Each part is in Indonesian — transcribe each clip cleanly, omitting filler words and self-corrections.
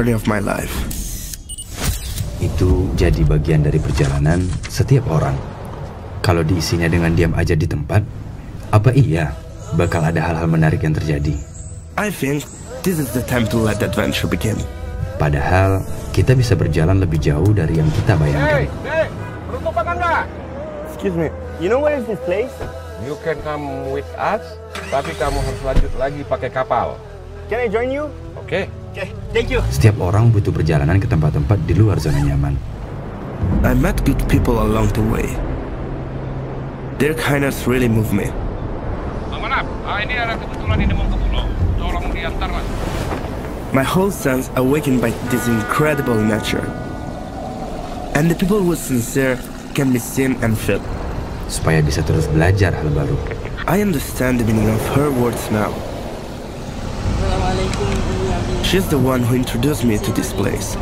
journey of my life. Itu jadi bagian dari perjalanan setiap orang. Kalau diisinya dengan diam aja di tempat, apa iya bakal ada hal-hal menarik yang terjadi? I think this is the time to let the adventure begin. Padahal kita bisa berjalan lebih jauh dari yang kita bayangkan. Hey, penutup apa enggak? Excuse me, you know where is this place? You can come with us, tapi kamu harus lanjut lagi pakai kapal. Can I join you? Oke. Okay, thank you. Setiap orang butuh perjalanan ke tempat-tempat di luar zona nyaman. I met good people along the way. Their kindness really moved me. Manap, ini ada kebetulan ini mau ke pulau. Tolong diantarlah. My whole sense awakened by this incredible nature. And the people who are sincere can be seen and felt. Supaya bisa terus belajar hal baru. I understand the meaning of her words now. She's the one who introduced me to this place,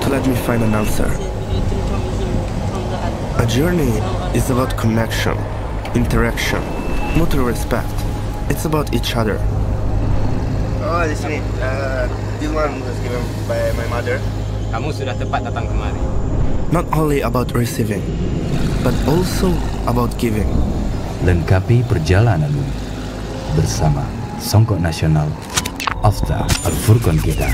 to let me find an answer. A journey is about connection, interaction, mutual respect. It's about each other. Oh, di sini. This one was given by my mother. Kamu sudah tepat datang kemari. Not only about receiving, but also about giving. Lengkapi perjalananmu bersama Songkok Nasional After Al-Furqan kita.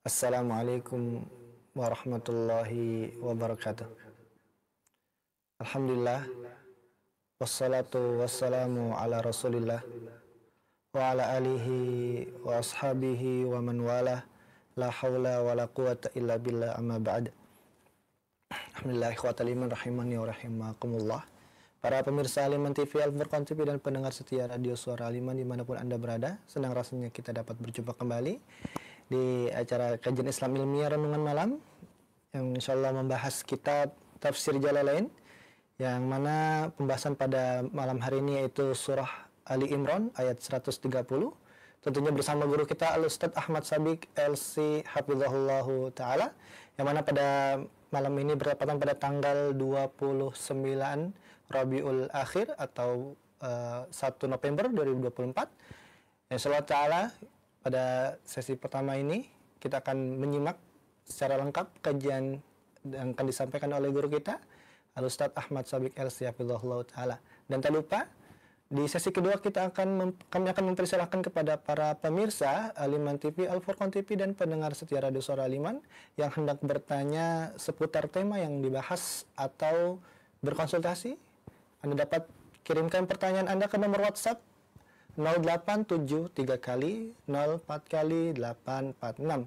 Assalamualaikum warahmatullahi wabarakatuh. Alhamdulillah, wassalatu wassalamu ala rasulillah wa ala alihi wa ashabihi wa man walah, la hawla wa la quwata illa billah, amma ba'd. Alhamdulillah, ikhwatal iman rahimani wa rahimakumullah. Para pemirsa Al-Iman TV, Al-Furqan TV, dan pendengar setia radio Suara Al-Iman dimanapun Anda berada, senang rasanya kita dapat berjumpa kembali di acara kajian Islam ilmiah renungan malam yang insyaallah membahas kitab Tafsir Jalalain, yang mana pembahasan pada malam hari ini yaitu surah Ali Imran ayat 130, tentunya bersama guru kita Al-Ustadz Ahmad Sabiq LC Hafizahullahu Ta'ala, yang mana pada malam ini bertepatan pada tanggal 29 Rabiul Akhir atau 1 November 2024. Insyaallah Ta'ala, pada sesi pertama ini kita akan menyimak secara lengkap kajian yang akan disampaikan oleh guru kita Al-Ustadz Ahmad Sabiq LC Hafizahullah Ta'ala. Dan tak lupa, di sesi kedua kami akan mempersilahkan kepada para pemirsa Al-Iman TV, Al-Furqan TV, dan pendengar setia radio Suara Al-Iman yang hendak bertanya seputar tema yang dibahas atau berkonsultasi. Anda dapat kirimkan pertanyaan Anda ke nomor WhatsApp 0873 kali 04 kali 846.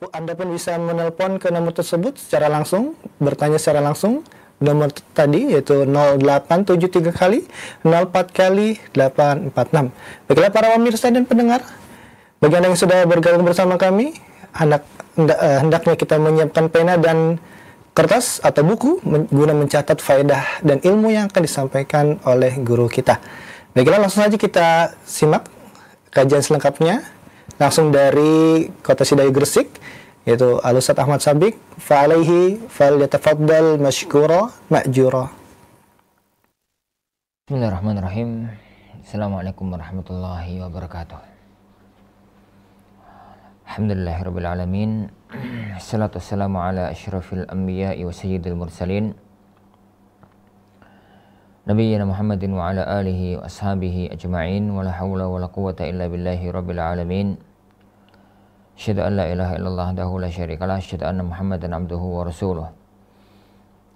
Anda pun bisa menelpon ke nomor tersebut secara langsung, bertanya secara langsung. Nomor tadi yaitu 0873 kali 04 kali 846. Baiklah para pemirsa dan pendengar, bagi Anda yang sudah bergabung bersama kami, hendaknya kita menyiapkan pena dan kertas atau buku guna mencatat faedah dan ilmu yang akan disampaikan oleh guru kita. Baiklah, langsung saja kita simak kajian selengkapnya langsung dari Kota Sidayu Gresik, yaitu Al-Ustadz Ahmad Sabiq. Fa'alaihi falyatafaddal mashkura ma'jura. Bismillahirrahmanirrahim. Assalamualaikum warahmatullahi wabarakatuh. Alhamdulillahirabbil alamin. Wassalatu wassalamu ala asyrafil anbiya'i wa sayyidil mursalin, Nabiyyina Muhammadin wa ala alihi wa ashabihi ajma'in, wa la hawla wa la quwata illa billahi rabbil alamin. Asyhadu an la ilaha illallah wahdahu la syarikalah, asyhadu anna Muhammadan abduhu wa rasuluh.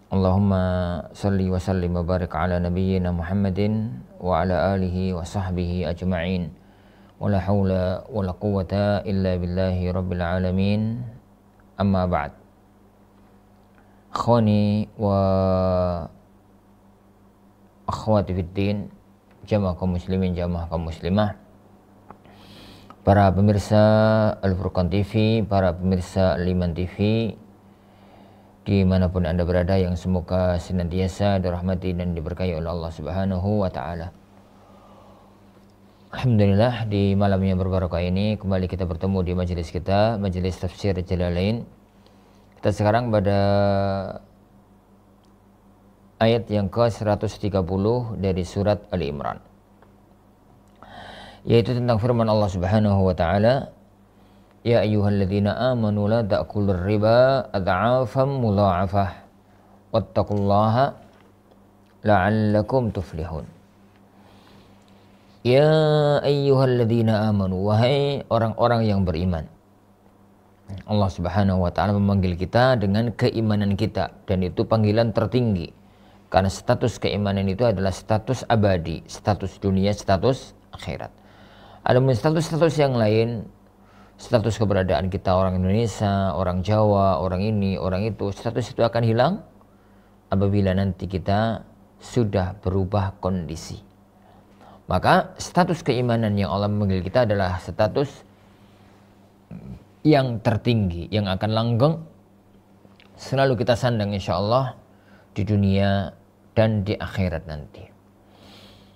Allahumma salli wa sallim wa barik ala nabiyyina Muhammadin wa ala alihi wa sahbihi ajma'in. Wa la hawla wa la quwata illa billahi rabbil alamin. Amma ba'd. Akhwani wa akhwati fiddin, jamaah kaum muslimin, jamaah kaum muslimah, para pemirsa Al-Furqan TV, para pemirsa Al-Iman TV, dimanapun Anda berada, yang semoga senantiasa dirahmati dan diberkahi oleh Allah Subhanahu wa Ta'ala. Alhamdulillah, di malam yang berbarokah ini kembali kita bertemu di majelis kita, majelis tafsir Jalalain. Kita sekarang pada ayat yang ke-130 dari surat Ali Imran, yaitu tentang firman Allah Subhanahu wa Ta'ala, ya ayyuhalladzina amanu la ta'kulur riba adha'afan mudha'afah wattaqullaha la'allakum tuflihun. Ya ayyuhalladzina amanu, wahai orang-orang yang beriman. Allah Subhanahu wa Ta'ala memanggil kita dengan keimanan kita, dan itu panggilan tertinggi karena status keimanan itu adalah status abadi, status dunia, status akhirat. Ada status-status yang lain, status keberadaan kita orang Indonesia, orang Jawa, orang ini, orang itu, status itu akan hilang apabila nanti kita sudah berubah kondisi. Maka status keimanan yang Allah memanggil kita adalah status yang tertinggi, yang akan langgeng selalu kita sandang insya Allah di dunia dan di akhirat nanti.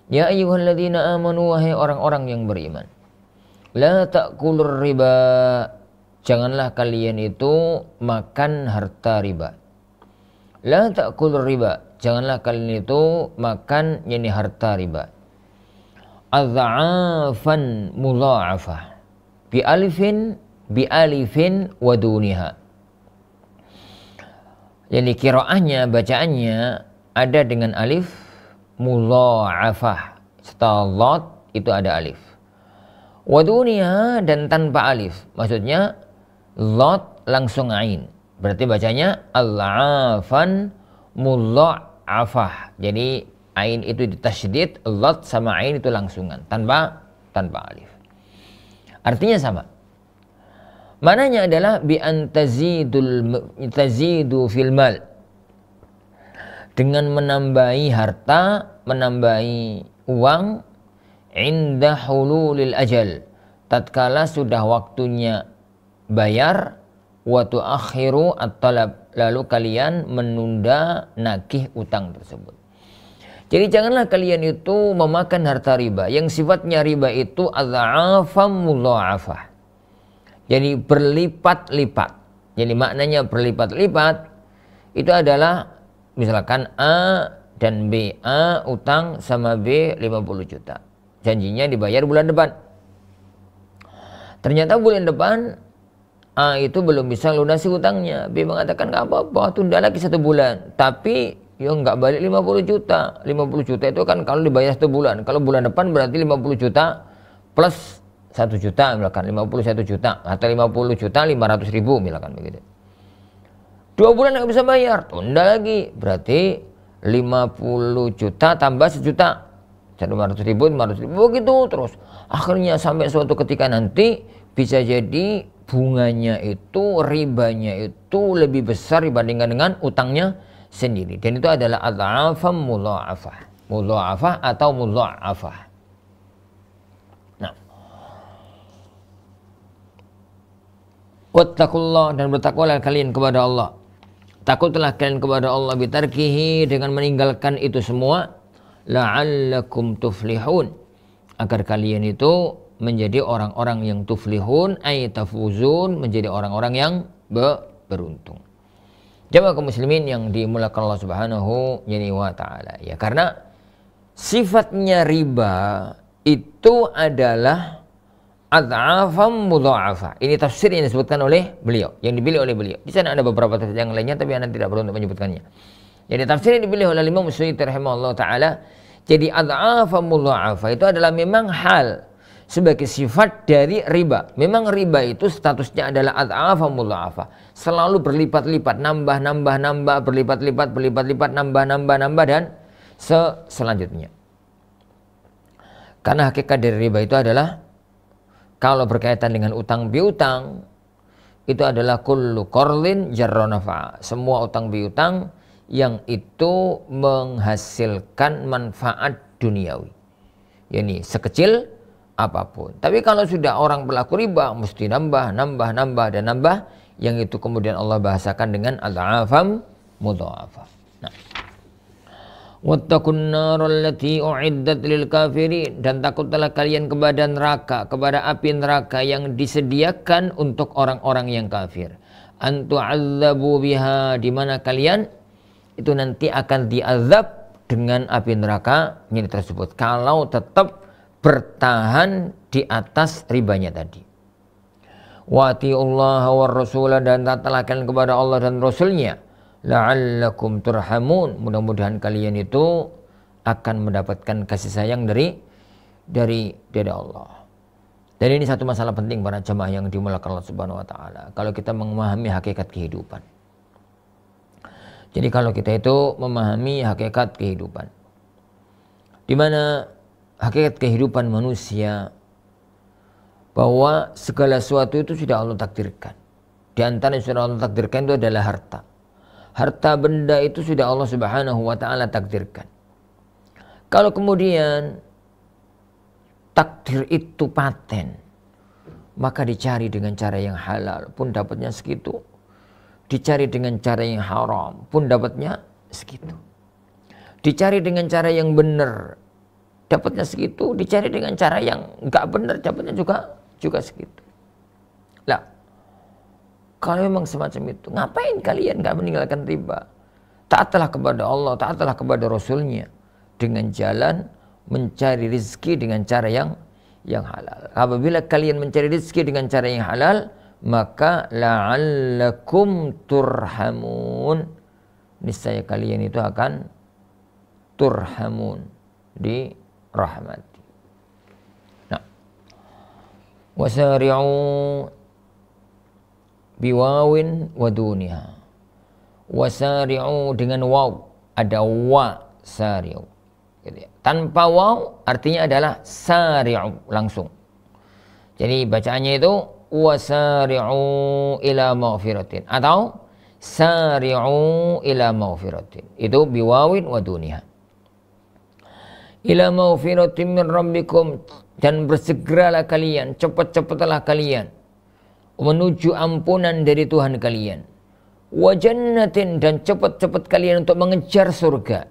Ya ayyuhalladzina amanu, wahai orang-orang yang beriman, la ta'kulur riba, janganlah kalian itu makan harta riba. La ta'kulur riba, janganlah kalian itu makan harta riba. Adha'afan mudha'afah, bi alifin wa duniha. Jadi qiraahnya, bacaannya ada dengan alif mudha'afah, setelah dhad itu ada alif. Wa duniha, dan tanpa alif, maksudnya dhad langsung ain, berarti bacanya al-afan mudha'afah. Jadi ain itu ditasydid, dhad sama ain itu langsungan tanpa alif. Artinya sama. Mananya adalah bi an tazidu fil mal, dengan menambahi harta, menambahi uang, inda hululil ajal, tatkala sudah waktunya bayar, wa tuakhiru at-talab, lalu kalian menunda nagih utang tersebut. Jadi janganlah kalian itu memakan harta riba yang sifatnya riba itu adha'afam mudha'afah, jadi berlipat-lipat. Jadi maknanya berlipat-lipat itu adalah misalkan A dan B, A utang sama B 50 juta. Janjinya dibayar bulan depan. Ternyata bulan depan A itu belum bisa lunasi utangnya. B mengatakan nggak apa-apa, tunda lagi 1 bulan. Tapi ya nggak balik 50 juta. 50 juta itu kan kalau dibayar 1 bulan. Kalau bulan depan berarti 50 juta plus 1 juta misalkan, 51 juta. Atau 50 juta 500 ribu misalkan begitu. 2 bulan nggak bisa bayar, tunda lagi, berarti 50 juta tambah 1 juta, 500 ribu begitu terus. Akhirnya sampai suatu ketika nanti bisa jadi bunganya itu, ribanya itu lebih besar dibandingkan dengan utangnya sendiri, dan itu adalah adha'afam mudha'afah atau mudha'afah. Nah, wattaqullah, dan bertakwalah kalian kepada Allah. Takutlah kalian kepada Allah bitarkihi, dengan meninggalkan itu semua, la'allakum tuflihun, agar kalian itu menjadi orang-orang yang tuflihun, ay tafuzun, menjadi orang-orang yang beruntung. Jamaah kaum muslimin yang dimuliakan Allah Subhanahu wa Ta'ala, ya, karena sifatnya riba itu adalah adha'afam mudha'afah. Ini tafsir yang disebutkan oleh beliau, yang dipilih oleh beliau. Di sana ada beberapa tafsir yang lainnya, tapi Anda tidak perlu untuk menyebutkannya. Jadi tafsir yang dipilih oleh Imam Suyuti rahimahullah ta'ala, jadi adha'afam mudha'afah itu adalah memang hal sebagai sifat dari riba. Memang riba itu statusnya adalah adha'afam mudha'afah, selalu berlipat-lipat, nambah, berlipat-lipat, nambah, dan selanjutnya. Karena hakikat dari riba itu adalah, kalau berkaitan dengan utang piutang, itu adalah kullu qardin jarra nafa'a, semua utang piutang yang itu menghasilkan manfaat duniawi, yakni sekecil apapun. Tapi kalau sudah orang berlaku riba, mesti nambah, yang itu kemudian Allah bahasakan dengan ad'afam mudha'afah. Nah, wattaqun naral lati u'iddat lil kafirin, dan takutlah kalian kepada neraka, kepada api neraka yang disediakan untuk orang-orang yang kafir. Antu'adzabu biha, di mana kalian itu nanti akan diazab dengan api neraka ini tersebut kalau tetap bertahan di atas ribanya tadi. Wa atiullaha war rasula, dan taatlah kalian kepada Allah dan Rasulnya. La'allakum turhamun, mudah-mudahan kalian itu akan mendapatkan kasih sayang dari Allah. Dan ini satu masalah penting para jamaah yang dimuliakan Allah Subhanahu wa taala. Kalau kita memahami hakikat kehidupan. Jadi kalau kita itu memahami hakikat kehidupan, di mana hakikat kehidupan manusia, bahwa segala sesuatu itu sudah Allah takdirkan. Di antara yang sudah Allah takdirkan itu adalah harta. Harta benda itu sudah Allah Subhanahu wa taala takdirkan. Kalau kemudian takdir itu paten, maka dicari dengan cara yang halal pun dapatnya segitu. Dicari dengan cara yang haram pun dapatnya segitu. Dicari dengan cara yang benar dapatnya segitu. Dicari dengan cara yang enggak benar dapatnya juga segitu. Lah, kalau memang semacam itu, ngapain kalian enggak meninggalkan riba? Taatlah kepada Allah, taatlah kepada Rasulnya dengan jalan mencari rezeki dengan cara yang halal. Apabila kalian mencari rezeki dengan cara yang halal, maka la'allakum turhamun, niscaya kalian itu akan turhamun, dirahmati. Nah, wasari'u biwawin wa duniha. Wasari'u dengan waw, ada wa sari'u gitu ya. Tanpa waw artinya adalah sari'u langsung. Jadi bacaannya itu wasari'u ila maghfiratin atau sari'u ila maghfiratin. Itu biwawin wa duniha. Ila maghfiratin min rabbikum, dan bersegeralah kalian, cepat-cepatlah kalian menuju ampunan dari Tuhan kalian. Wa jannatin, dan cepat-cepat kalian untuk mengejar surga.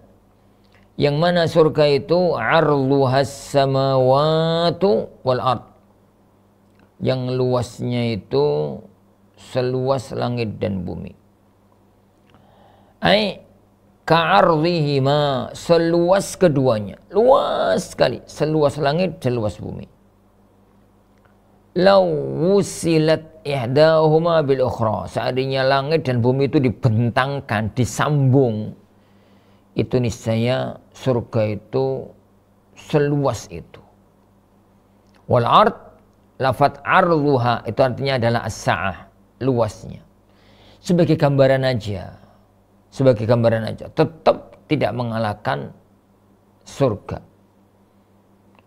Yang mana surga itu arluhas samawatu wal ard, yang luasnya itu seluas langit dan bumi. Ai ka'ardhihima, seluas keduanya, luas sekali, seluas langit, seluas bumi. Law wusilat ihdahuma bil ukhra, seandainya langit dan bumi itu dibentangkan, disambung, itu niscaya surga itu seluas itu. Wal ard, lafadz arluha itu artinya adalah as-sa'ah, luasnya. Sebagai gambaran aja, tetap tidak mengalahkan surga.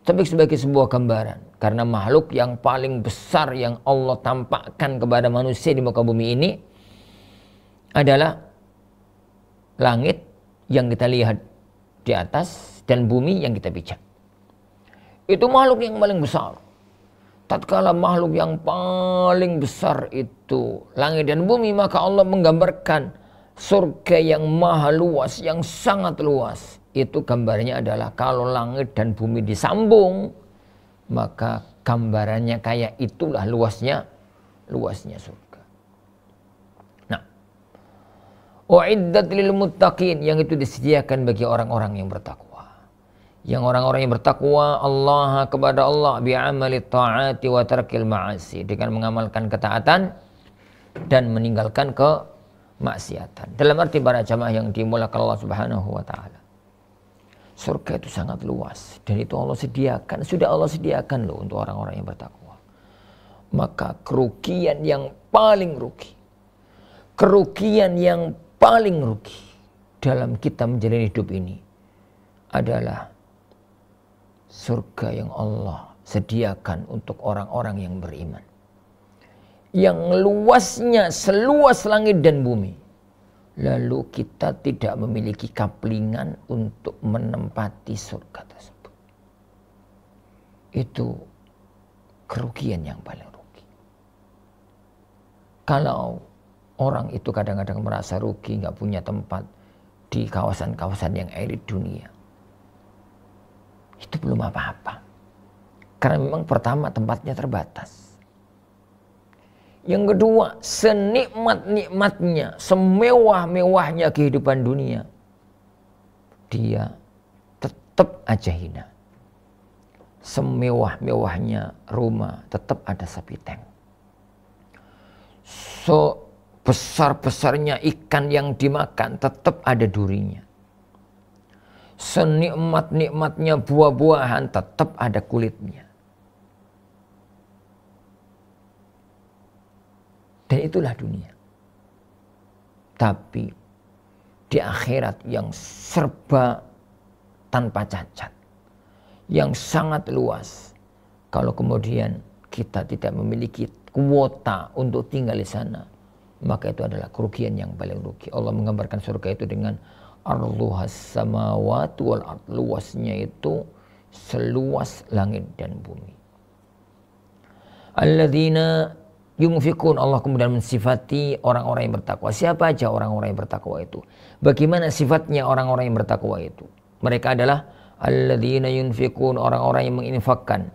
Tapi sebagai sebuah gambaran, karena makhluk yang paling besar yang Allah tampakkan kepada manusia di muka bumi ini adalah langit yang kita lihat di atas dan bumi yang kita pijak. Itu makhluk yang paling besar. Tatkala makhluk yang paling besar itu langit dan bumi, maka Allah menggambarkan surga yang maha luas, yang sangat luas. Itu gambarnya adalah kalau langit dan bumi disambung, maka gambarannya kayak itulah luasnya surga. Nah, uiddat lil muttaqin, yang itu disediakan bagi orang-orang yang bertakwa. Yang orang-orang yang bertakwa Allah kepada Allah bi'amali ta'ati wa tarkil ma'asi, dengan mengamalkan ketaatan dan meninggalkan kemaksiatan. Dalam arti para jamaah yang dimuliakan Allah Subhanahu wa taala, surga itu sangat luas dan itu Allah sediakan, sudah Allah sediakan loh untuk orang-orang yang bertakwa. Maka kerugian yang paling rugi dalam kita menjalani hidup ini adalah surga yang Allah sediakan untuk orang-orang yang beriman, yang luasnya seluas langit dan bumi, lalu kita tidak memiliki kaplingan untuk menempati surga tersebut. Itu kerugian yang paling rugi. Kalau orang itu kadang-kadang merasa rugi, nggak punya tempat di kawasan-kawasan yang elit dunia, itu belum apa-apa. Karena memang pertama tempatnya terbatas. Yang kedua, senikmat-nikmatnya, semewah-mewahnya kehidupan dunia, dia tetap aja hina. Semewah-mewahnya rumah, tetap ada sapi tank. Besar-besarnya ikan yang dimakan, tetap ada durinya. Senikmat-nikmatnya buah-buahan, tetap ada kulitnya. Dan itulah dunia. Tapi di akhirat yang serba tanpa cacat, yang sangat luas, kalau kemudian kita tidak memiliki kuota untuk tinggal di sana, maka itu adalah kerugian yang paling rugi. Allah menggambarkan surga itu dengan arduhas samawati wal ard, luasnya itu seluas langit dan bumi. Alladzina yunfikun, Allah kemudian mensifati orang-orang yang bertakwa. Siapa aja orang-orang yang bertakwa itu? Bagaimana sifatnya orang-orang yang bertakwa itu? Mereka adalah alladzina yunfikun, orang-orang yang menginfakkan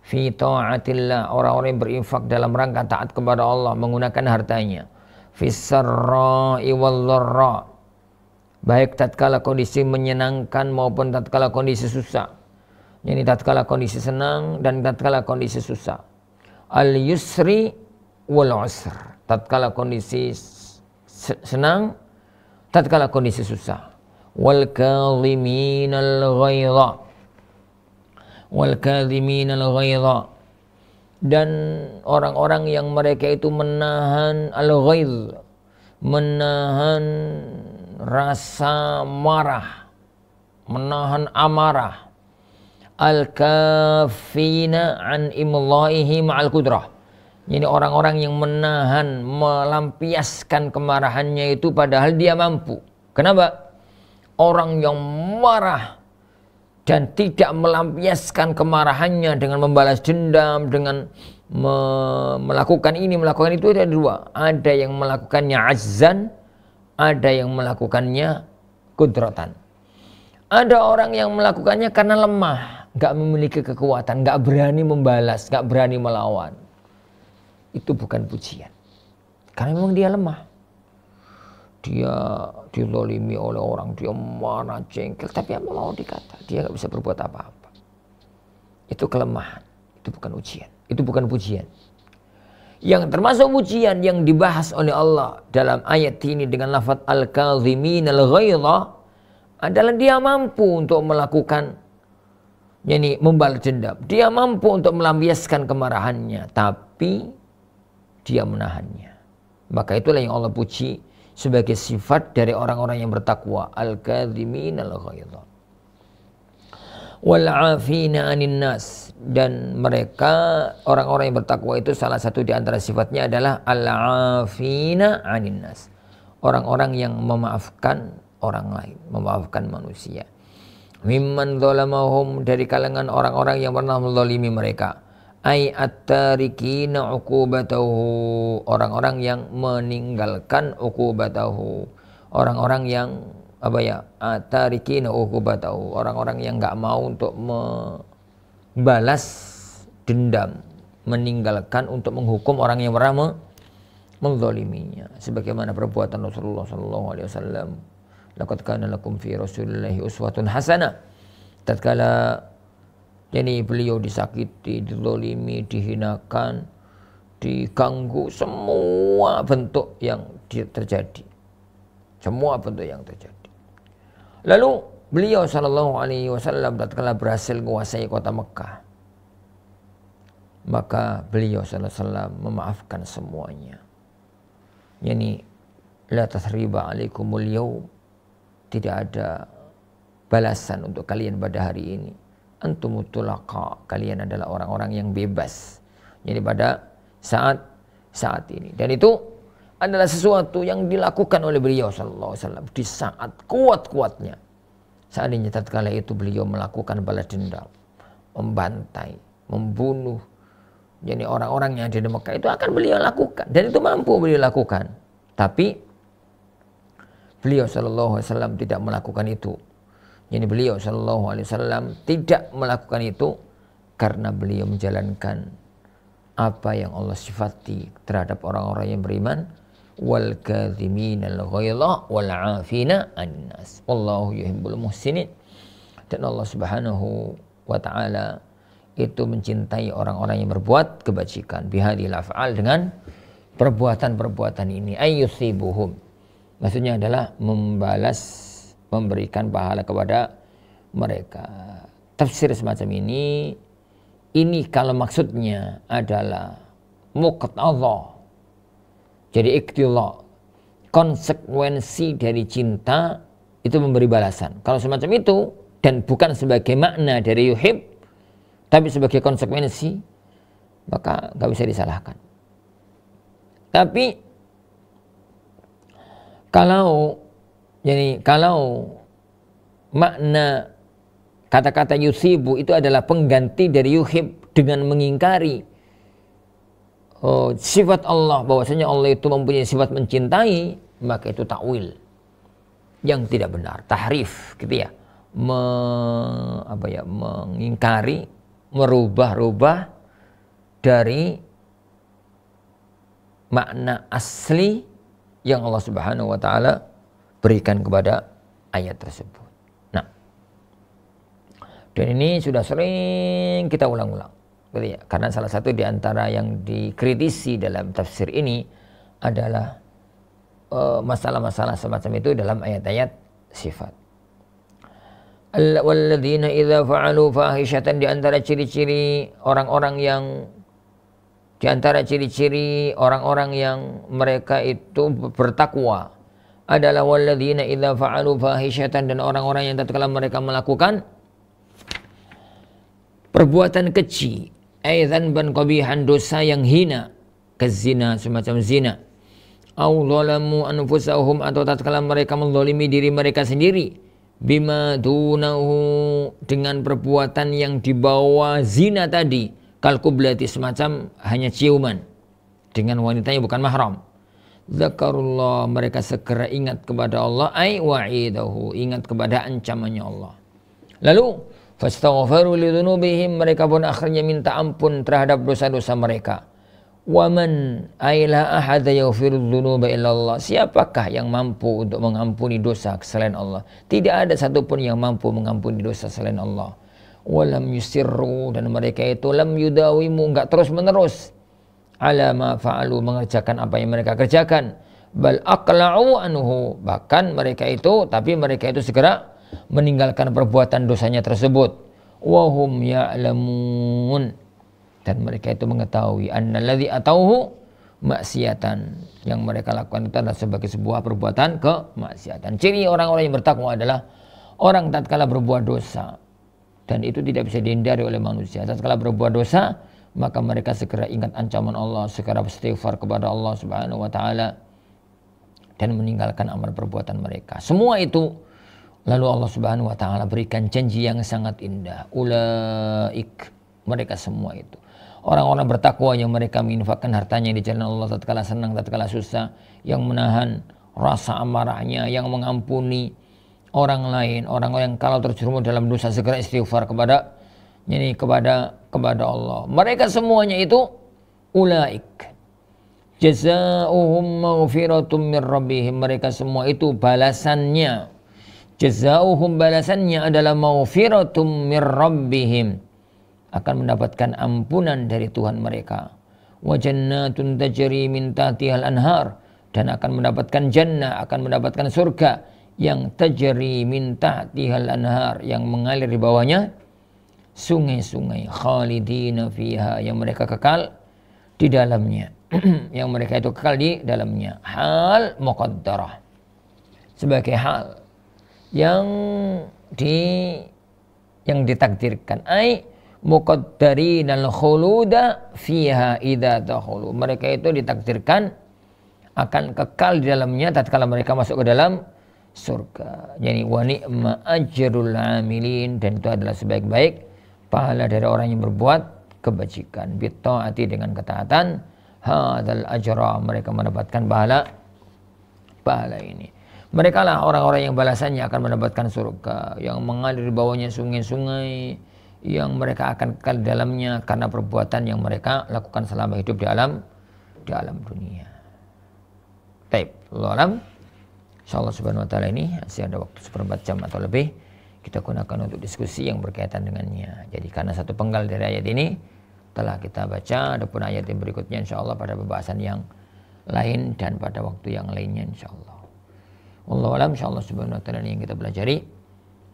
fi ta'atillah, orang-orang yang berinfak dalam rangka taat kepada Allah menggunakan hartanya. Fis sarra'i wal dharra, baik tatkala kondisi menyenangkan maupun tatkala kondisi susah. Yani tatkala kondisi senang dan tatkala kondisi susah. Al yusri wal usr, tatkala kondisi senang, tatkala kondisi susah. Wal kadhiminal ghaidha, wal kadhiminal ghaidha, dan orang-orang yang mereka itu menahan al-ghaidh, menahan rasa marah, menahan amarah. Al-kafina an imla'ihi ma'al qudrah, jadi orang-orang yang menahan, melampiaskan kemarahannya itu padahal dia mampu. Kenapa? Orang yang marah dan tidak melampiaskan kemarahannya dengan membalas dendam, dengan melakukan ini, melakukan itu, ada dua. Ada yang melakukannya azzan, ada yang melakukannya kudratan. Ada orang yang melakukannya karena lemah, gak memiliki kekuatan, gak berani membalas, gak berani melawan. Itu bukan pujian, karena memang dia lemah. Dia dizalimi oleh orang, dia marah, jengkel, tapi apa mau dikata, dia gak bisa berbuat apa-apa. Itu kelemahan, itu bukan ujian, itu bukan pujian. Yang termasuk pujian yang dibahas oleh Allah dalam ayat ini dengan lafaz al-kadhimin al-ghaidha adalah dia mampu untuk melakukan, yakni membalas dendam. Dia mampu untuk melampiaskan kemarahannya, tapi dia menahannya. Maka itulah yang Allah puji sebagai sifat dari orang-orang yang bertakwa, al-kadhimin al-ghaidha wal 'afina 'anil nas, dan mereka orang-orang yang bertakwa itu salah satu di antara sifatnya adalah al-'afina 'anil nas, orang-orang yang memaafkan orang lain, memaafkan manusia. Mimman zalamahum, dari kalangan orang-orang yang pernah menzalimi mereka. Ai at-tarikina uqubatahu, orang-orang yang meninggalkan uqubatahu, orang-orang yang at-tarikina uqubatahu, orang-orang yang enggak mau untuk membalas dendam, meninggalkan untuk menghukum orang yang pernah menzaliminya. Sebagaimana perbuatan Rasulullah sallallahu alaihi wasallam, laqad kana lakum fi Rasulillahi uswatun hasanah. Tatkala jadi beliau disakiti, dizalimi, dihinakan, diganggu, semua bentuk yang terjadi. Semua bentuk yang terjadi. Lalu beliau sallallahu alaihi wasallam tatkala berhasil menguasai kota Mekah, maka beliau sallallahu alaihi wasallam memaafkan semuanya. Yani la tathriba alaikumul yaum, tidak ada balasan untuk kalian pada hari ini. Antumut tulaqa, kalian adalah orang-orang yang bebas. Jadi pada saat ini. Dan itu adalah sesuatu yang dilakukan oleh beliau sallallahu alaihi wasallam di saat kuat-kuatnya. Seandainya tatkala itu beliau melakukan balas dendam, membantai, membunuh jadi orang-orang yang ada di Mekah itu akan beliau lakukan, dan itu mampu beliau lakukan. Tapi beliau sallallahu alaihi wasallam tidak melakukan itu. Jadi beliau sallallahu alaihi wasallam tidak melakukan itu karena beliau menjalankan apa yang Allah sifati terhadap orang-orang yang beriman, wal kadhiminal ghaidha wal 'afina 'anil nas wallahu yuhibbul muhsinin. Dan Allah Subhanahu wa taala itu mencintai orang-orang yang berbuat kebajikan, bihadil af'al, dengan perbuatan-perbuatan ini, ayyusibuhum, maksudnya adalah membalas, memberikan pahala kepada mereka. Tafsir semacam ini kalau maksudnya adalah muqtadha, jadi iktidha, konsekuensi dari cinta itu memberi balasan. Kalau semacam itu dan bukan sebagai makna dari yuhib, tapi sebagai konsekuensi, maka nggak bisa disalahkan. Tapi kalau makna kata-kata yusibu itu adalah pengganti dari yuhib dengan mengingkari sifat Allah, bahwasanya Allah itu mempunyai sifat mencintai, maka itu takwil yang tidak benar, tahrif gitu ya, mengingkari, merubah-rubah dari makna asli yang Allah Subhanahu wa taala berikan kepada ayat tersebut. Nah, dan ini sudah sering kita ulang-ulang, gitu ya. Karena salah satu di antara yang dikritisi dalam tafsir ini adalah masalah-masalah semacam itu dalam ayat-ayat sifat. Walladzina idza fa'alu fahishatan, di antara ciri-ciri orang-orang yang mereka itu bertakwa adalah walladzina idza fa'alu fahishatan, dan orang-orang yang tatkala mereka melakukan perbuatan keji, dzanban qabihan, dosa yang hina, kezina, semacam zina, au zalamu anfusahum, atau tatkala mereka menzalimi diri mereka sendiri, bima dunahu, dengan perbuatan yang di bawah zina tadi, kalkublati, semacam hanya ciuman dengan wanitanya bukan mahram. Zakarullah, mereka segera ingat kepada Allah, ai wa'idahu, ingat kepada ancamannya Allah. Lalu fastaghfaru lidzunubihim, mereka pun akhirnya minta ampun terhadap dosa-dosa mereka. Waman aila ahada yaghfirudz dzunuba illallah, siapakah yang mampu untuk mengampuni dosa selain Allah? Tidak ada satupun yang mampu mengampuni dosa selain Allah. Walam yusirru, dan mereka itu lam yudawimu, enggak terus-menerus, ala ma fa'alu, mengerjakan apa yang mereka kerjakan, bal aqla'u anhu, bahkan mereka itu segera meninggalkan perbuatan dosanya tersebut. Wahum ya'lamun, dan mereka itu mengetahui annalladzi atauhu maksiatan, yang mereka lakukan itu adalah sebagai sebuah perbuatan kemaksiatan. Ciri orang-orang yang bertakwa adalah orang tatkala berbuat dosa, dan itu tidak bisa dihindari oleh manusia. Tatkala berbuat dosa, maka mereka segera ingat ancaman Allah, segera beristighfar kepada Allah Subhanahu wa taala, dan meninggalkan amal perbuatan mereka. Semua itu lalu Allah Subhanahu wa taala berikan janji yang sangat indah. Ulaik, mereka semua itu orang-orang bertakwa yang mereka menginfakkan hartanya di jalan Allah tatkala senang, tatkala susah, yang menahan rasa amarahnya, yang mengampuni orang lain, orang yang kalau terjerumus dalam dosa segera istighfar kepada Allah. Mereka semuanya itu ulaik jazaohum maghfiratum mir rabbihim, mereka semua itu balasannya, jazaohum, balasannya adalah maghfiratum mir rabbihim, akan mendapatkan ampunan dari Tuhan mereka. Wa jannatun tajri min tahtihal anhar, dan akan mendapatkan jannah, akan mendapatkan surga yang tajri min tahtihal anhar, yang mengalir di bawahnya sungai-sungai, khalidina fiha, yang mereka kekal di dalamnya. Yang mereka itu kekal di dalamnya. Hal muqaddarah, sebagai hal yang ditakdirkan, ai muqaddarin al-khuluda fiha idza dakhulu, mereka itu ditakdirkan akan kekal di dalamnya tatkala mereka masuk ke dalam surga. Jadi wa ni'ma ajrul amilin, dan itu adalah sebaik-baik pahala dari orang yang berbuat kebajikan, bitta'ati dengan ketaatan, hadzal ajra, mereka mendapatkan pahala ini. Mereka lah orang-orang yang balasannya akan mendapatkan surga, yang mengalir di bawahnya sungai-sungai, yang mereka akan kekal di dalamnya karena perbuatan yang mereka lakukan selama hidup di alam dunia. Baik, wallahu a'lam. Insyaallah subhanahu wa ta'ala ini masih ada waktu 1/4 jam atau lebih kita gunakan untuk diskusi yang berkaitan dengannya. Jadi karena satu penggal dari ayat ini telah kita baca, adapun ayat yang berikutnya insyaallah pada pembahasan yang lain dan pada waktu yang lainnya insyaallah. Wallahu a'lam. Insyaallah subhanahu wa ta'ala ini yang kita pelajari.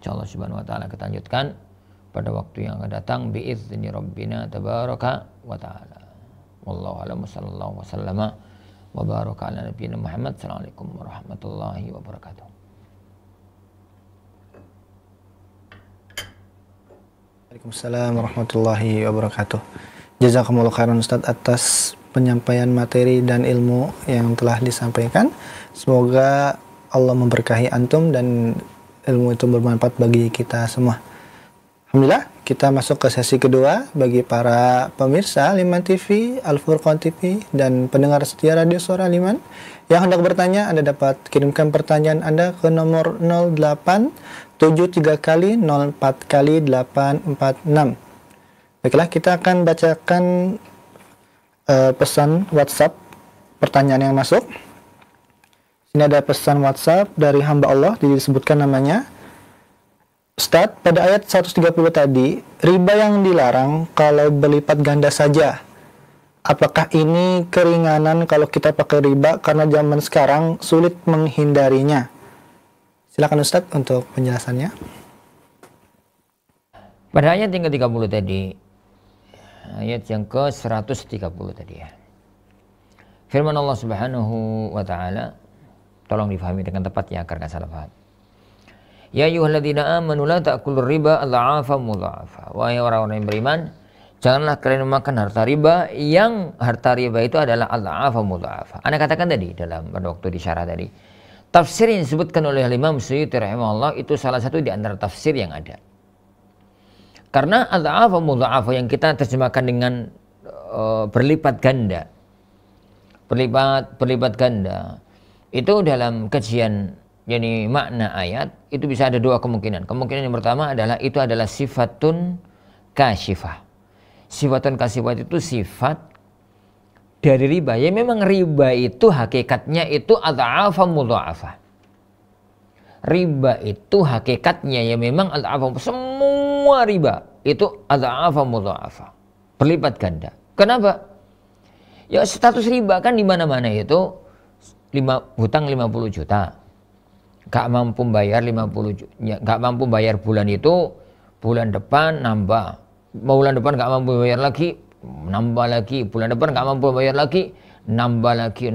Insyaallah subhanahu wa ta'ala kita lanjutkan pada waktu yang akan datang biizni rabbina tabaraka wa ta'ala. Wallahu a'lam. Sallallahu wasallama wa baraka ala nabiyina Muhammad. Assalamualaikum warahmatullahi wabarakatuh. Waalaikumsalam warahmatullahi wabarakatuh. Jazakumullah khairan Ustaz atas penyampaian materi dan ilmu yang telah disampaikan. Semoga Allah memberkahi antum dan ilmu itu bermanfaat bagi kita semua. Alhamdulillah, kita masuk ke sesi kedua bagi para pemirsa Liman TV, Al Furqan TV, dan pendengar setia Radio Suara Liman. Yang hendak bertanya, Anda dapat kirimkan pertanyaan Anda ke nomor 0873 kali 04 kali 846. Baiklah, kita akan bacakan pesan WhatsApp pertanyaan yang masuk. Ini ada pesan WhatsApp dari hamba Allah, disebutkan namanya. Ustadz, pada ayat 130 tadi, riba yang dilarang kalau berlipat ganda saja. Apakah ini keringanan kalau kita pakai riba karena zaman sekarang sulit menghindarinya? Silakan Ustadz untuk penjelasannya. Pada ayat yang ke-30 tadi, ayat yang ke-130 tadi ya. Firman Allah Subhanahu wa taala, tolong difahami dengan tepat ya agar enggak salah paham. Ya ayyuhalladzina amanu la ta'kulur riba adha'afa mudha'afa. Wahai orang-orang yang beriman, janganlah kalian memakan harta riba yang harta riba itu adalah adha'afa mudha'afa. Ana katakan tadi pada waktu di syarah tadi, tafsir yang disebutkan oleh Imam Suyuti rahimahullah itu salah satu di antara tafsir yang ada. Karena adha'afa mudha'afa yang kita terjemahkan dengan berlipat ganda. Berlipat ganda. Itu dalam kajian yakni makna ayat itu bisa ada dua kemungkinan. Kemungkinan yang pertama adalah itu adalah sifatun kasyifah. Sifatun kasyifah itu sifat dari riba. Ya memang riba itu hakikatnya itu adha'afa mudha'afa. Riba itu hakikatnya ya memang adha'afa. Semua riba itu adha'afa mudha'afa. Berlipat ganda. Kenapa? Ya status riba kan di mana-mana itu hutang 50 juta. Gak mampu bayar 50 juta, gak mampu bayar bulan itu, bulan depan nambah. Bulan depan gak mampu bayar lagi, nambah lagi. Bulan depan gak mampu bayar lagi, nambah lagi.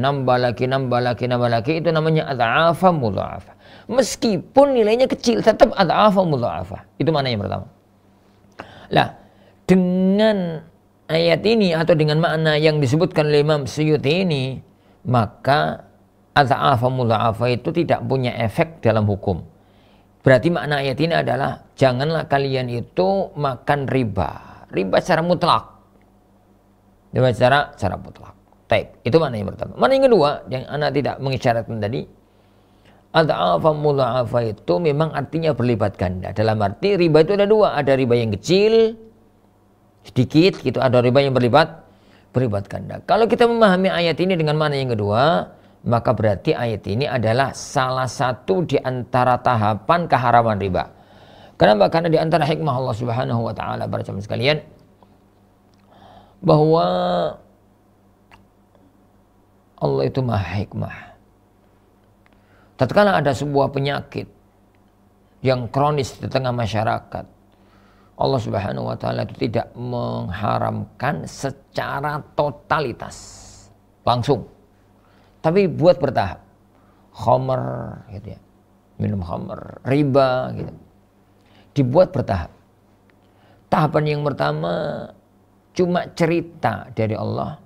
Itu namanya adha'afa mudha'afa. Meskipun nilainya kecil, tetap adha'afa mudha'afa. Itu mana yang pertama. Lah, dengan ayat ini atau dengan makna yang disebutkan oleh Imam Suyuti ini, maka adha'afa mudha'afa itu tidak punya efek dalam hukum. Berarti makna ayat ini adalah janganlah kalian itu makan riba. Riba secara mutlak. Riba secara mutlak. Taib. Itu makna yang pertama. Makna yang kedua yang anak tidak mengisyaratkan tadi, adha'afa mudha'afa itu memang artinya berlipat ganda. Dalam arti riba itu ada dua. Ada riba yang kecil, sedikit gitu. Ada riba yang berlipat ganda. Kalau kita memahami ayat ini dengan makna yang kedua, maka berarti ayat ini adalah salah satu di antara tahapan keharaman riba. Kenapa? Karena di antara hikmah Allah Subhanahu wa taala para jamaah sekalian bahwa Allah itu maha hikmah. Tatkala ada sebuah penyakit yang kronis di tengah masyarakat, Allah Subhanahu wa taala itu tidak mengharamkan secara totalitas langsung. Tapi buat bertahap. Khamr gitu ya. Minum khamr, riba gitu. Dibuat bertahap. Tahapan yang pertama cuma cerita dari Allah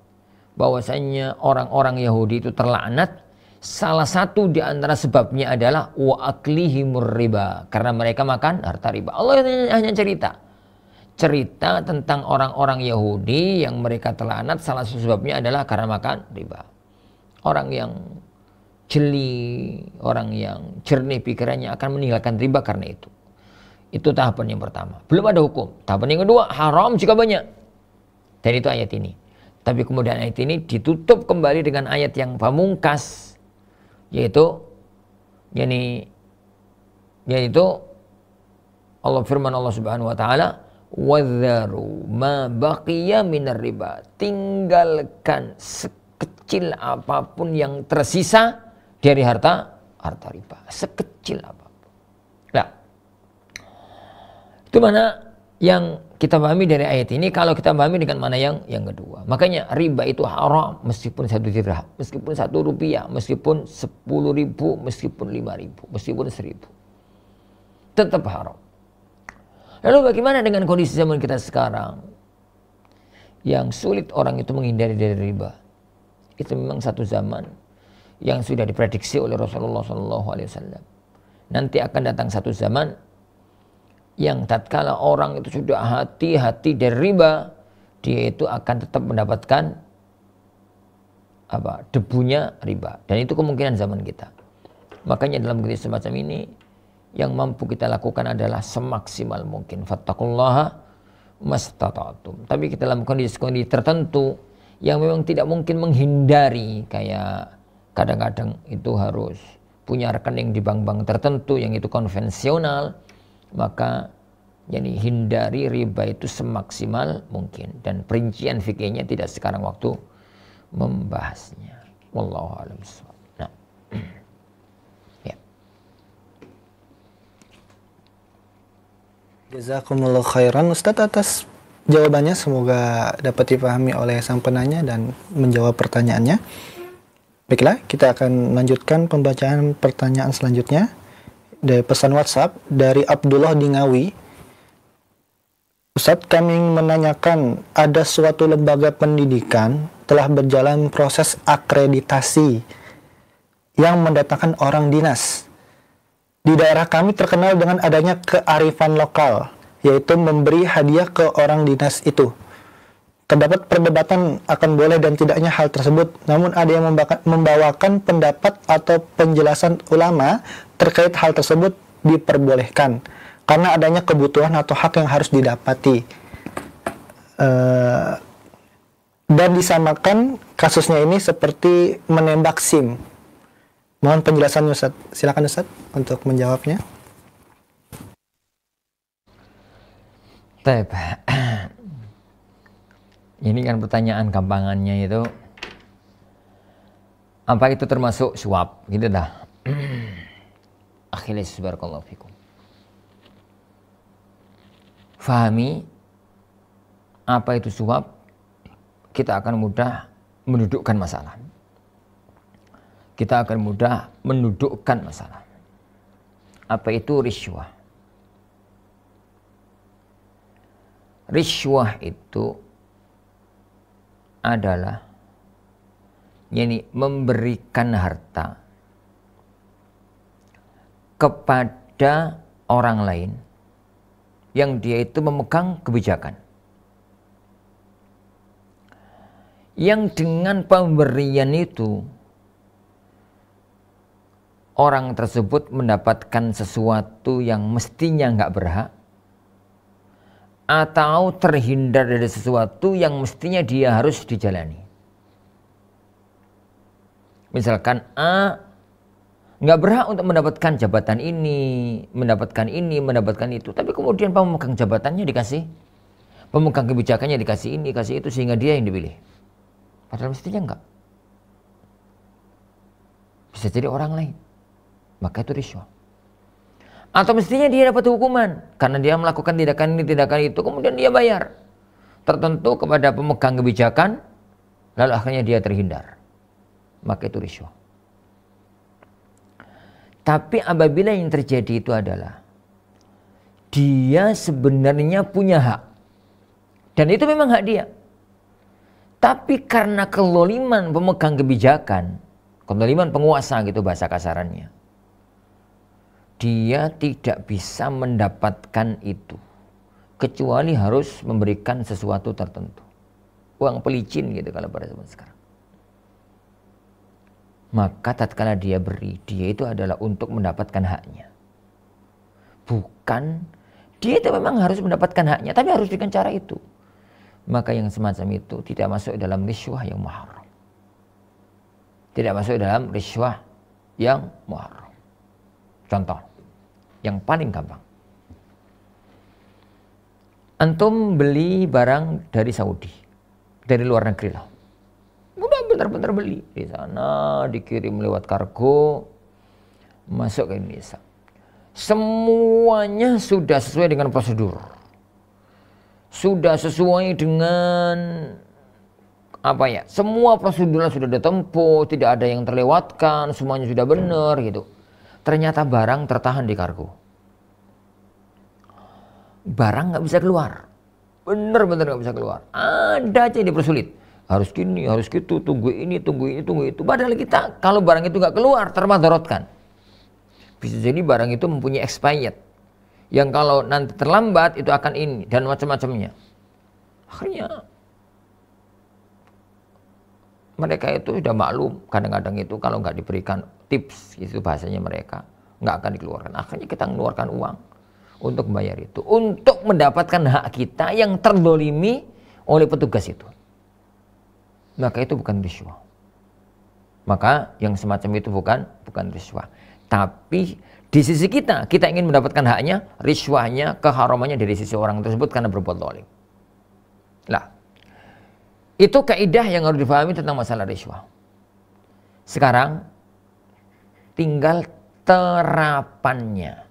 bahwasanya orang-orang Yahudi itu terlaknat. Salah satu di antara sebabnya adalah wa aklihimur riba, karena mereka makan harta riba. Allah hanya cerita. cerita tentang orang-orang Yahudi yang mereka terlanat, salah satu sebabnya adalah karena makan riba. Orang yang jeli, orang yang jernih pikirannya akan meninggalkan riba karena itu. Itu tahapan yang pertama. Belum ada hukum. Tahapan yang kedua, haram jika banyak. Dan itu ayat ini. Tapi kemudian ayat ini ditutup kembali dengan ayat yang pamungkas, yaitu Allah firman Allah Subhanahu wa taala, "Wadzaru ma baqiya minar riba." Tinggalkan sekecil apapun yang tersisa dari harta riba, sekecil apapun. Nah, itu mana yang kita pahami dari ayat ini. Kalau kita pahami dengan mana yang kedua, makanya riba itu haram meskipun 1 dirham, meskipun 1 rupiah, meskipun 10.000, meskipun 5.000, meskipun 1.000, tetap haram. Lalu bagaimana dengan kondisi zaman kita sekarang yang sulit orang itu menghindari dari riba? Itu memang satu zaman yang sudah diprediksi oleh Rasulullah SAW. Nanti akan datang satu zaman yang tatkala orang itu sudah hati-hati dari riba, dia itu akan tetap mendapatkan debunya riba. Dan itu kemungkinan zaman kita. Makanya dalam kondisi semacam ini, yang mampu kita lakukan adalah semaksimal mungkin. Fattaqullaha mastata'tum. Tapi kita dalam kondisi-kondisi tertentu yang memang tidak mungkin menghindari, kayak kadang-kadang itu harus punya rekening di bank-bank tertentu yang itu konvensional, maka hindari riba itu semaksimal mungkin. Dan perincian fikihnya tidak sekarang waktu membahasnya. Wallahu a'lam bishawab. Nah, ya. Jazakumullah khairan Ustadz atas jawabannya. Semoga dapat dipahami oleh sang penanya dan menjawab pertanyaannya. Baiklah, kita akan lanjutkan pembacaan pertanyaan selanjutnya dari pesan WhatsApp dari Abdullah di Ngawi. Ustadz, kami menanyakan, ada suatu lembaga pendidikan telah berjalan proses akreditasi yang mendatangkan orang dinas. Di daerah kami terkenal dengan adanya kearifan lokal, yaitu memberi hadiah ke orang dinas itu. Terdapat perdebatan akan boleh dan tidaknya hal tersebut, namun ada yang membawakan pendapat atau penjelasan ulama terkait hal tersebut diperbolehkan karena adanya kebutuhan atau hak yang harus didapati, dan disamakan kasusnya ini seperti menembak SIM. Mohon penjelasannya Ustaz. Silakan Ustaz untuk menjawabnya. Baik. Ini kan pertanyaan gampangannya itu, apa itu termasuk suap? Gitu dah. Akhilis barakallahu fikum. Fahami apa itu suap, kita akan mudah mendudukkan masalah. Kita akan mudah mendudukkan masalah. Apa itu riswah? Riswah itu adalah memberikan harta kepada orang lain yang dia itu memegang kebijakan, yang dengan pemberian itu orang tersebut mendapatkan sesuatu yang mestinya nggak berhak, atau terhindar dari sesuatu yang mestinya dia harus dijalani. Misalkan A nggak berhak untuk mendapatkan jabatan ini, mendapatkan itu, tapi kemudian pemegang jabatannya dikasih, pemegang kebijakannya dikasih ini, kasih itu, sehingga dia yang dipilih. Padahal mestinya enggak. Bisa jadi orang lain. Maka itu riswah. Atau mestinya dia dapat hukuman karena dia melakukan tindakan ini, tindakan itu, kemudian dia bayar tertentu kepada pemegang kebijakan, lalu akhirnya dia terhindar. Maka itu riswah. Tapi apabila yang terjadi itu adalah dia sebenarnya punya hak, dan itu memang hak dia, tapi karena kezaliman pemegang kebijakan, kezaliman penguasa gitu bahasa kasarannya, dia tidak bisa mendapatkan itu kecuali harus memberikan sesuatu tertentu. Uang pelicin gitu kalau pada zaman sekarang. Maka tatkala dia beri, dia itu adalah untuk mendapatkan haknya. Bukan, dia itu memang harus mendapatkan haknya, tapi harus dengan cara itu. Maka yang semacam itu tidak masuk dalam riswah yang muharram. Tidak masuk dalam riswah yang muharram. Contoh, yang paling gampang. Antum beli barang dari Saudi, dari luar negeri lah. Udah bentar-bentar beli di sana, dikirim lewat kargo, masuk ke Indonesia. Semuanya sudah sesuai dengan prosedur. Sudah sesuai dengan apa ya? Semua prosedurnya sudah ditempuh, tidak ada yang terlewatkan, semuanya sudah benar gitu. Ternyata barang tertahan di kargo. Barang nggak bisa keluar, bener-bener nggak bisa keluar. Ada aja yang dipersulit, harus gini, harus gitu, tunggu ini, tunggu ini, tunggu itu. Padahal kita kalau barang itu nggak keluar termadorotkan. Bisa jadi barang itu mempunyai expired, yang kalau nanti terlambat itu akan ini dan macam-macamnya. Akhirnya mereka itu sudah maklum, kadang-kadang itu kalau nggak diberikan tips, itu bahasanya mereka nggak akan dikeluarkan. Akhirnya kita mengeluarkan uang untuk membayar itu, untuk mendapatkan hak kita yang terdolimi oleh petugas itu. Maka itu bukan riswah. Maka yang semacam itu bukan riswah. Tapi di sisi kita ingin mendapatkan haknya, riswahnya, keharamannya dari sisi orang tersebut karena berbuat zalim. Nah, itu kaidah yang harus dipahami tentang masalah riswah. Sekarang tinggal terapannya.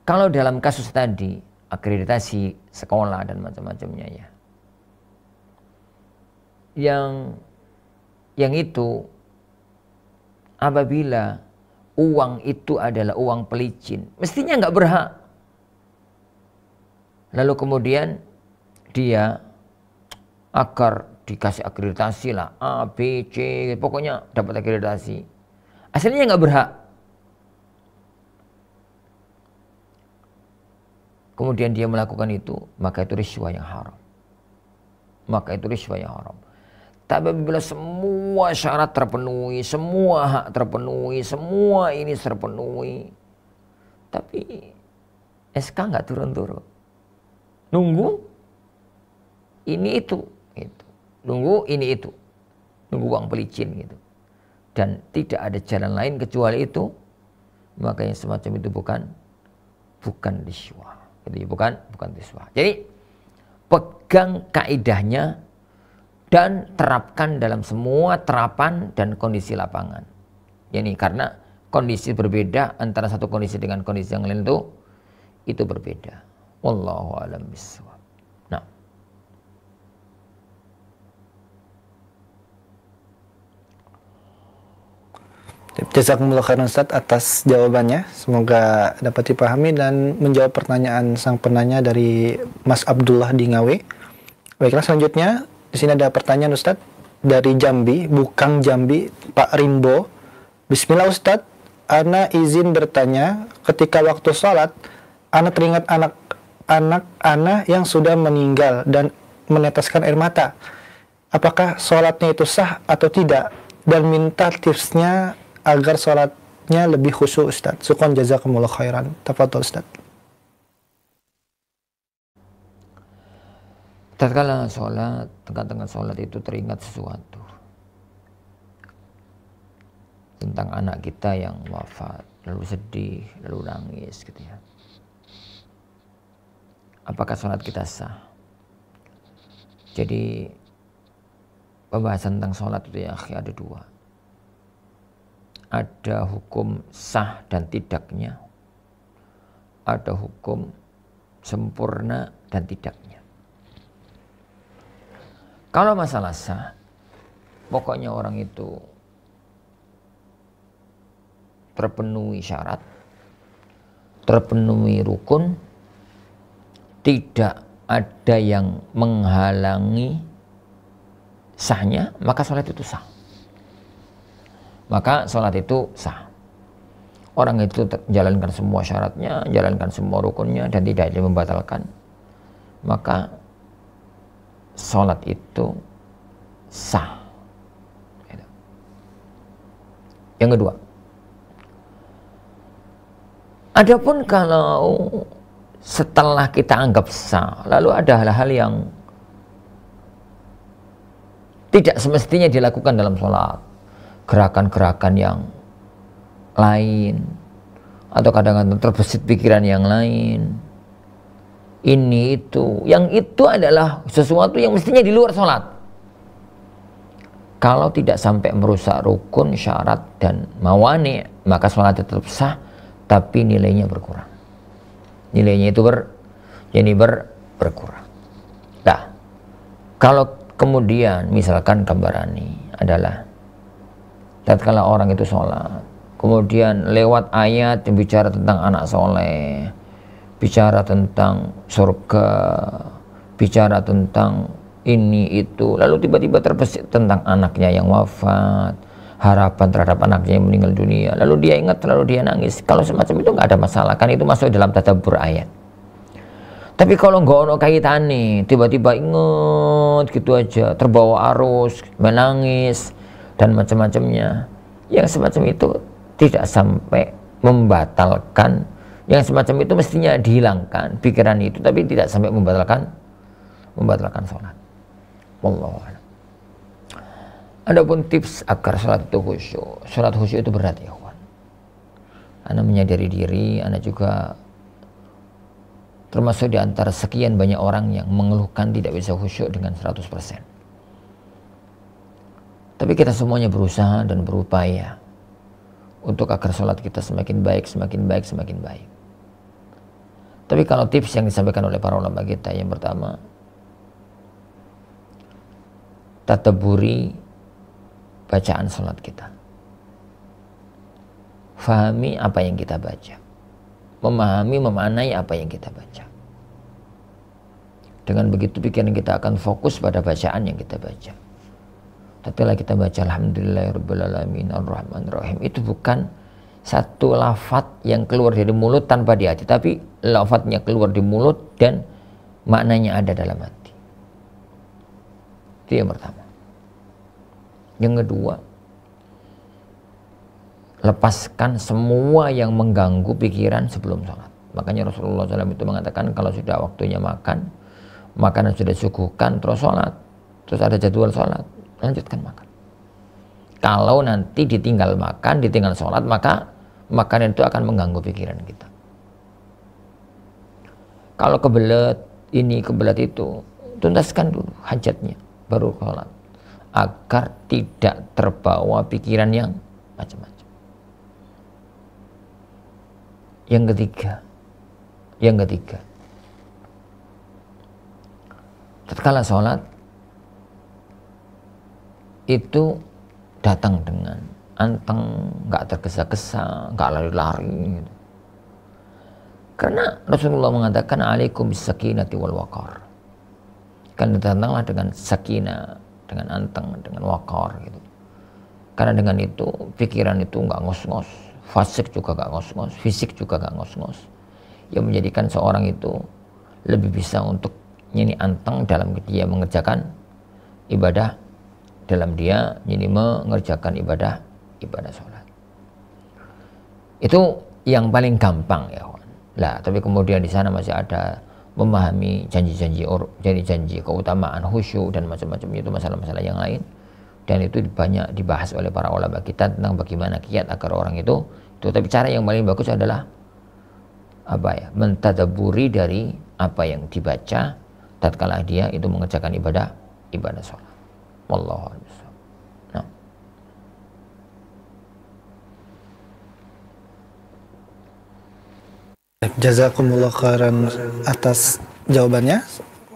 Kalau dalam kasus tadi, akreditasi sekolah dan macam-macamnya ya. Yang itu apabila uang itu adalah uang pelicin, mestinya nggak berhak. Lalu kemudian dia agar dikasih akreditasi lah, A, B, C, pokoknya dapat akreditasi. Aslinya nggak berhak. Kemudian dia melakukan itu, maka itu riswah yang haram. Tapi apabila semua syarat terpenuhi, semua hak terpenuhi, semua ini terpenuhi, tapi SK nggak turun-turun. Nunggu ini itu. Nunggu ini itu, nunggu uang pelicin gitu, dan tidak ada jalan lain kecuali itu, maka yang semacam itu bukan riswah, jadi bukan riswah. Jadi pegang kaidahnya dan terapkan dalam semua terapan dan kondisi lapangan. Yani karena kondisi berbeda antara satu kondisi dengan kondisi yang lain itu berbeda. Wallahu a'lam bishawab. Jazakumullah khairan Ustaz atas jawabannya. Semoga dapat dipahami dan menjawab pertanyaan sang penanya dari Mas Abdullah di Ngawi. Baiklah, selanjutnya di sini ada pertanyaan Ustaz dari Jambi, Bukang Jambi, Pak Rimbo. Bismillah Ustaz, ana izin bertanya, ketika waktu sholat, ana teringat anak ana yang sudah meninggal dan meneteskan air mata. Apakah sholatnya itu sah atau tidak? Dan minta tipsnya agar sholatnya lebih khusyuk Ustaz. Syukran jazakumullah khairan. Tafadhol Ustaz. Tatkala sholat, tengah-tengah sholat itu teringat sesuatu tentang anak kita yang wafat, lalu sedih, lalu nangis gitu ya. Apakah sholat kita sah? Jadi pembahasan tentang sholat itu ya ada dua. Ada hukum sah dan tidaknya, ada hukum sempurna dan tidaknya. Kalau masalah sah, pokoknya orang itu terpenuhi syarat, terpenuhi rukun, tidak ada yang menghalangi sahnya, maka sholat itu sah. maka sholat itu sah. Orang itu menjalankan semua syaratnya, menjalankan semua rukunnya, dan tidak ada yang membatalkan, maka sholat itu sah. Yang kedua, adapun kalau setelah kita anggap sah, lalu ada hal-hal yang tidak semestinya dilakukan dalam sholat, gerakan-gerakan yang lain, atau kadang-kadang terbesit pikiran yang lain, ini itu, yang itu adalah sesuatu yang mestinya di luar sholat. Kalau tidak sampai merusak rukun, syarat, dan mawani, maka sholat tetap sah, tapi nilainya berkurang. Nilainya itu berkurang. Nah, kalau kemudian misalkan gambarannya adalah tatkala orang itu sholat, kemudian lewat ayat yang bicara tentang anak soleh, bicara tentang surga, bicara tentang ini itu, lalu tiba-tiba terbesit tentang anaknya yang wafat, harapan terhadap anaknya yang meninggal dunia, lalu dia ingat, lalu dia nangis. Kalau semacam itu nggak ada masalah, kan itu masuk dalam tadabbur ayat. Tapi kalau nggak ono kaitannya, tiba-tiba ingat gitu aja, terbawa arus, menangis dan macam-macamnya, yang semacam itu tidak sampai membatalkan. Yang semacam itu mestinya dihilangkan pikiran itu, tapi tidak sampai membatalkan sholat. Wallahu a'lam. Adapun tips agar sholat itu khusyuk. Sholat khusyuk itu berat ya kawan. Anda menyadari diri, Anda juga termasuk di antara sekian banyak orang yang mengeluhkan tidak bisa khusyuk dengan 100%. Tapi kita semuanya berusaha dan berupaya untuk agar sholat kita semakin baik, semakin baik, semakin baik. Tapi kalau tips yang disampaikan oleh para ulama kita, yang pertama, tadabburi bacaan sholat kita. Fahami apa yang kita baca. Memahami, memaknai apa yang kita baca. Dengan begitu pikiran kita akan fokus pada bacaan yang kita baca. Tatkala kita baca Alhamdulillahirrabbilalamin Ar-Rahmanir-Rahim, itu bukan satu lafaz yang keluar dari mulut tanpa di hati, tapi lafaznya keluar di mulut dan maknanya ada dalam hati. Itu yang pertama. Yang kedua, lepaskan semua yang mengganggu pikiran sebelum sholat. Makanya Rasulullah SAW itu mengatakan kalau sudah waktunya makan, makanan sudah disuguhkan, terus sholat, terus ada jadwal sholat, lanjutkan makan. Kalau nanti ditinggal makan, ditinggal sholat, maka makanan itu akan mengganggu pikiran kita. Kalau kebelet ini, kebelet itu, tuntaskan dulu hajatnya, baru sholat, agar tidak terbawa pikiran yang macam-macam. Yang ketiga, tatkala sholat itu datang dengan anteng, nggak tergesa-gesa, nggak lari-lari gitu. Karena Rasulullah mengatakan alaikum bisakinati wal waqar. Kan datanglah dengan sakinah, dengan anteng, dengan waqar gitu. Karena dengan itu pikiran itu nggak ngos-ngos, fasik juga nggak ngos-ngos, fisik juga nggak ngos-ngos. Yang menjadikan seorang itu lebih bisa untuk ini anteng dalam dia mengerjakan ibadah, dalam dia ini mengerjakan ibadah sholat. Itu yang paling gampang ya kawan. Lah, tapi kemudian di sana masih ada memahami janji-janji keutamaan khusyuk dan macam-macam, itu masalah-masalah yang lain, dan itu banyak dibahas oleh para ulama kita tentang bagaimana kiat agar orang itu. Tapi cara yang paling bagus adalah mentadabburi dari apa yang dibaca tatkala dia itu mengerjakan ibadah sholat. Wallahu a'lam. Nah. Jazakumullah khairan atas jawabannya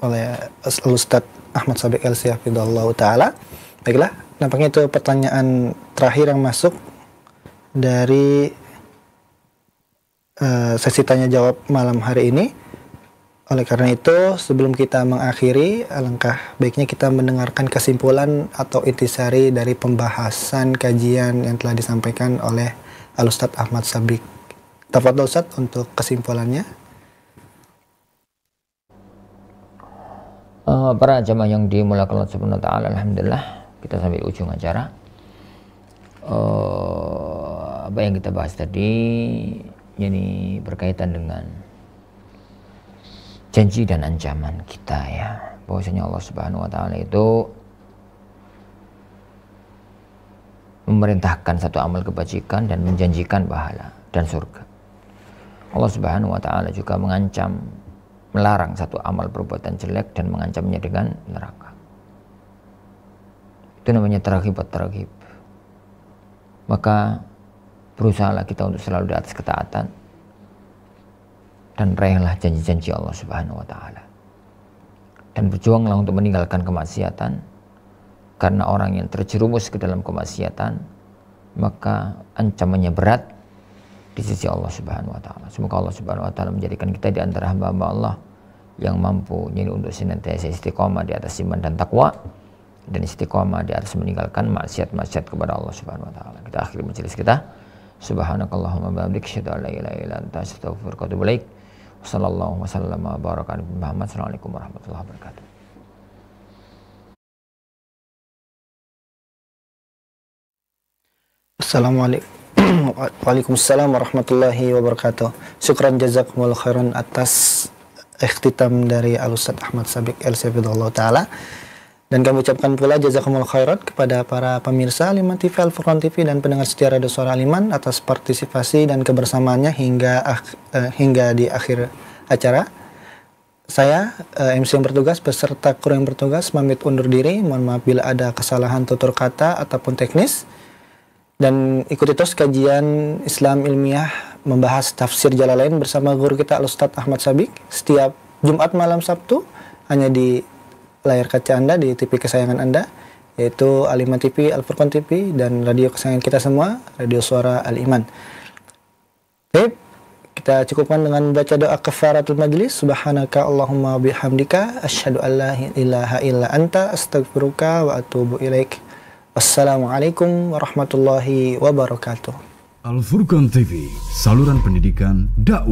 oleh Ustaz Ahmad Sabiq El-Siyafidullah Ta'ala. Baiklah, nampaknya itu pertanyaan terakhir yang masuk dari sesi tanya jawab malam hari ini. Oleh karena itu, sebelum kita mengakhiri, alangkah baiknya kita mendengarkan kesimpulan atau intisari dari pembahasan kajian yang telah disampaikan oleh Al-Ustadz Ahmad Sabik. Tafadhol Ustadz untuk kesimpulannya. Para jamaah yang dimuliakan Allah Subhanahu wa taala, alhamdulillah kita sampai ujung acara. Apa yang kita bahas tadi ini berkaitan dengan janji dan ancaman kita ya, bahwasanya Allah Subhanahu wa taala itu memerintahkan satu amal kebajikan dan menjanjikan pahala dan surga. Allah Subhanahu wa taala juga mengancam, melarang satu amal perbuatan jelek dan mengancamnya dengan neraka. Itu namanya targhib wa targhib. Maka berusahalah kita untuk selalu di atas ketaatan dan raihlah janji-janji Allah Subhanahu wa taala. Dan berjuanglah untuk meninggalkan kemaksiatan, karena orang yang terjerumus ke dalam kemaksiatan maka ancamannya berat di sisi Allah Subhanahu wa taala. Semoga Allah Subhanahu wa taala menjadikan kita di antara hamba-hamba Allah yang mampu untuk senantiasa istiqomah di atas iman dan takwa, dan istiqomah di atas meninggalkan maksiat-maksiat kepada Allah Subhanahu wa taala. Kita akhiri majelis kita. Subhanakallahumma wa bihamdika asyhadu an la ilaha illa anta astaghfiruka wa atubu ilaik. Wassallallahu wasallam wa baraka ala Muhammad. Assalamualaikum warahmatullahi wabarakatuh. Assalamualaikum. Waalaikumsalam warahmatullahi wabarakatuh. Syukran jazakumullah khairan atas ikhtitam dari Al-Ustadz Ahmad Sabik Al-Safidullah Ta'ala. Dan kami ucapkan pula jazakumullah khairan kepada para pemirsa Al-Iman TV, Al-Furqan TV, dan pendengar setia Radio Suara Al-Iman atas partisipasi dan kebersamaannya hingga di akhir acara. Saya, MC yang bertugas beserta kru yang bertugas, pamit undur diri. Mohon maaf bila ada kesalahan tutur kata ataupun teknis. Dan ikuti terus kajian Islam ilmiah membahas tafsir Jalalain bersama guru kita Al-Ustadz Ahmad Sabik setiap Jumat malam Sabtu hanya di layar kaca Anda, di TV kesayangan Anda, yaitu Al-Iman TV, Al-Furqan TV, dan radio kesayangan kita semua, Radio Suara Al-Iman. Baik, kita cukupkan dengan baca doa kafaratul majlis. Subhanaka Allahumma bihamdika asyhadu an la ilaha illa anta astaghfiruka wa atubu ilaik. Wassalamualaikum warahmatullahi wabarakatuh. Al-Furqan TV, saluran pendidikan dakwah.